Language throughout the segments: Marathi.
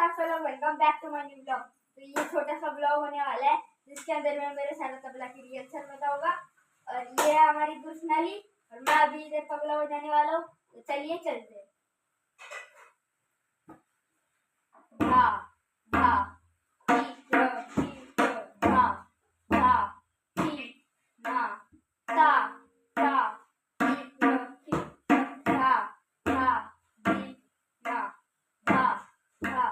Welcome back to my new blog. तो ये छोटा सा ब्लॉग होने वाला है जिसके अंदर मैं मेरे सारा तबला की रिहर्सल बताऊंगा। और ये है हमारी गुरसनाली और मैं अभी इधर तबला बजाने वाला हूँ। तो चलिए चलते हैं। धा धा टी धा धा टी ना ता ता टी धा धा टी ना धा धा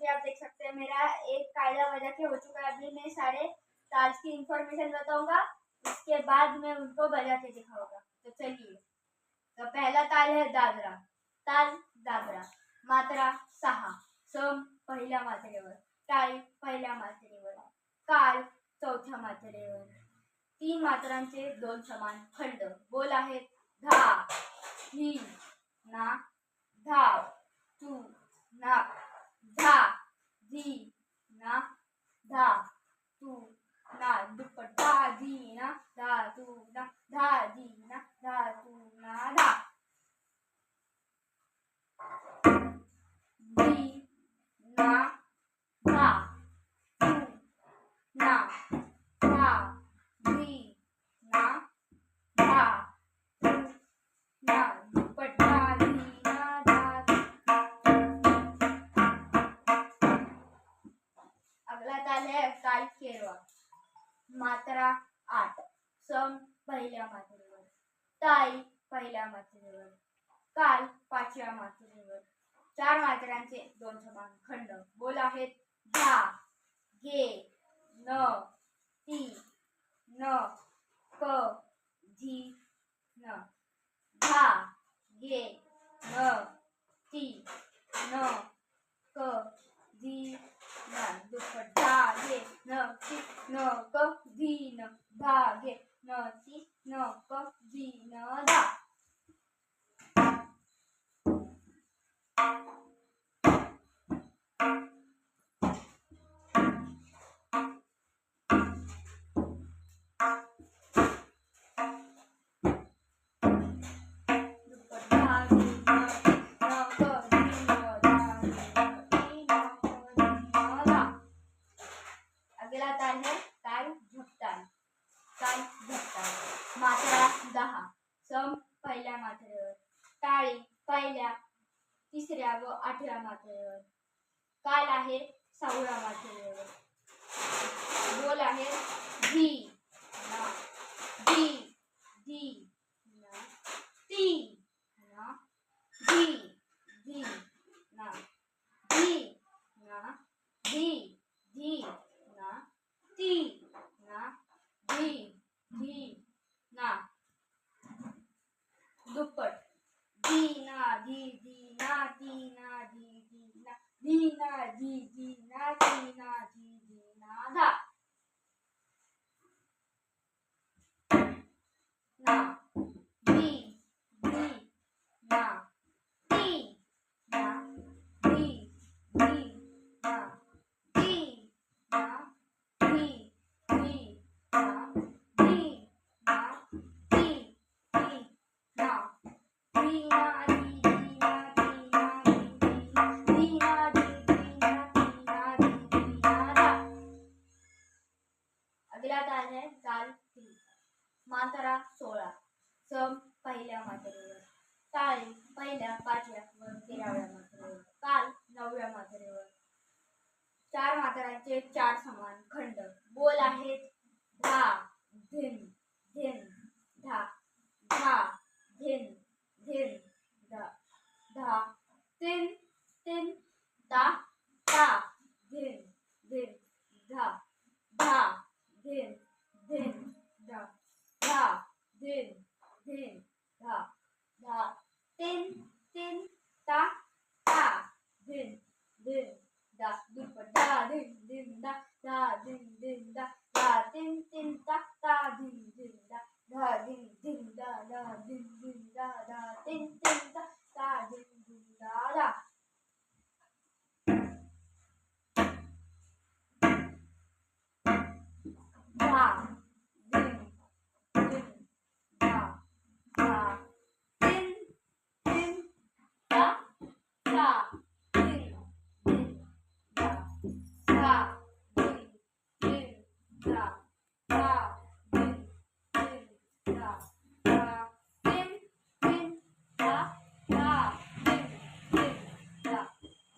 आप देख सकते हैं मेरा एक कायदा बजा के हो चुका है। अभी मैं सारे ताल की इंफॉर्मेशन बताऊंगा, उसके बाद मैं उनको बजा के दिखाऊंगा। तो चलिए। तो पहला ताल है दादरा। ताल दादरा, मात्रा 6, सम पहिल्या मात्रेवर, टाळी पहिल्या मात्रेवर, काल चौथ्या मात्रेवर, 3 मात्रांचे 2 समान खंड। बोल आहेत धा ही ना धाव तू ना धा धी ना धा तू ना दुप्पट धा धी ना धा तू ना धा धी ना धा तू ना धा धी ना धा तू ना धा धी ना धा तू ना दुप्पट धा धी ना धा। अगला ताल है ताल केरवा। मात्रा 8, सम पहिल्या मात्रेवर, टाळी पहिल्या मात्रेवर, काल 5व्या मात्रेवर, 4 मात्रांचे 2 समान खंड। बोल आहेत धा गे न ती न क धी न धा गे न ती न क धी न दुप्पट धा गे न ती न क धी न धा गे न ती न क धी न धा। अगला ताल है ताल झपताल। ताल झपटा. मात्रा 10. सम पहिल्या मात्रेवर. टाळी पहिल्या, तिसऱ्या व 8व्या मात्रेवर. काल आहे 6व्या मात्रेवर. बोल आहे धी ना, धी धी ना, ती ना, धी धी ना, धी ना, धी धी ना, ती ना, धी धी ना. दुप्पट. धी ना, धी धी ना, ती ना, धी धी ना, धी ना, धी धी ना, ती ना, धी धी ना. धा ना, धी धी ना, ती ना, धी धी ना, ती ना, धी धी ना, धी ना, ती ती ना. धी ना, धी धी ना, ती ना, धी धी ना, धी धी ना, ती ना, धी धी ना. धा. अगला ताल है ताल 3. मात्रा 16. सम पहिल्या मात्रेवर. टाळी पहिल्या, 5व्या व 13व्या मात्रेवर. काल 9व्या मात्रेवर. 4 मात्रांचे 4 समान खंड. बोल आहेत धा, धिन, धिन, धा, धा, धिन, धिन, धा, धा, तिन, तिन, ता, ता, धिन, धिन, धा, धा, धिन, धिन, धा, धा, धिन, धिन, धा, धा, तिन, तिन, ता, ता, धिन, धिन, धा. दुप्पट. धा धिन धिन धा, धा धिन धिन धा, धा तिन तिन ता, ता धिन धिन धा, धा धिन धिन धा, धा धिन धिन धा, धा तिन तिन ता, ता धिन धिन धा. धा. धा धिन धिन धा, धा तिन तिन ता, ता धिन धिन धा, धा धिन धिन धा, धा धिन धिन धा, धा तिन तिन ता, ता धिन धिन धा, धा धिन धिन धा,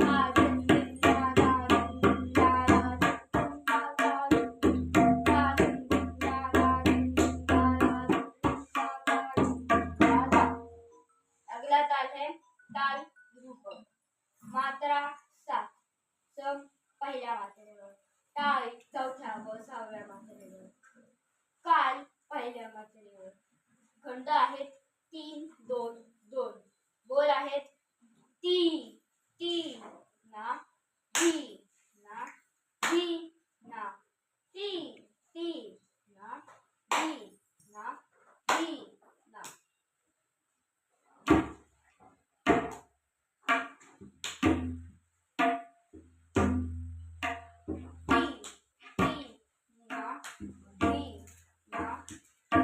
धा धिन धिन धा, धा धिन धिन धा, धा धिन धिन धा, धिन धिन धा, धा धिन धिन धा, धा धिन धिन धा, धा धिन धिन धा. धा. अगला ताल है ताल रूपक. मात्रा 7. सम पहिल्या मात्रेवर. टाळी 4थ्या व 6व्या मात्रेवर. काल पहिल्या मात्रेवर. खंड आहेत 3 2 2. बोल आहेत ती ती ना, धी ना, धी ना, ती ती ना, धी ना, धी ना. ती ती ना, धी ना, धी ना.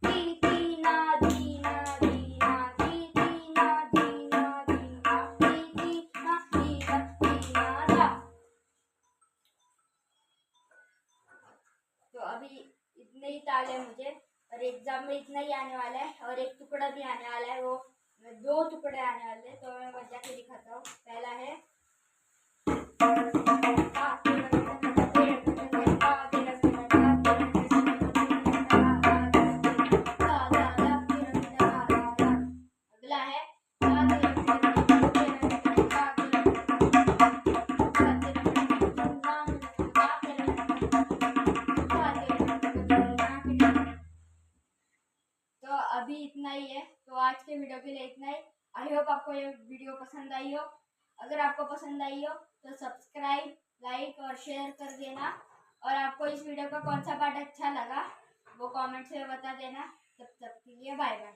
ती ती ना, धी ना, धी ना, ती ती ना, धी ना, धी ना, ती ती ना, धी ना, धी ना. धा. तो अभी इतने ही ताल है मुझे, और एग्जाम में इतना ही आने वाला है, और एक टुकड़ा भी आने वाला है. वो 2 टुकड़े आने वाले हैं, तो मैं बजा के दिखाता हूँ. पहला है अगला है तो अभी इतना ही है. तो आज के वीडियो के लिए इतना ही. आई होप आपको ये वीडियो पसंद आई हो. अगर आपको पसंद आई हो तो सब्सक्राइब, लाइक और शेयर कर देना. और आपको इस वीडियो का कौन सा पार्ट अच्छा लगा वो कमेंट्स में बता देना. तब तक के लिए बाय बाय.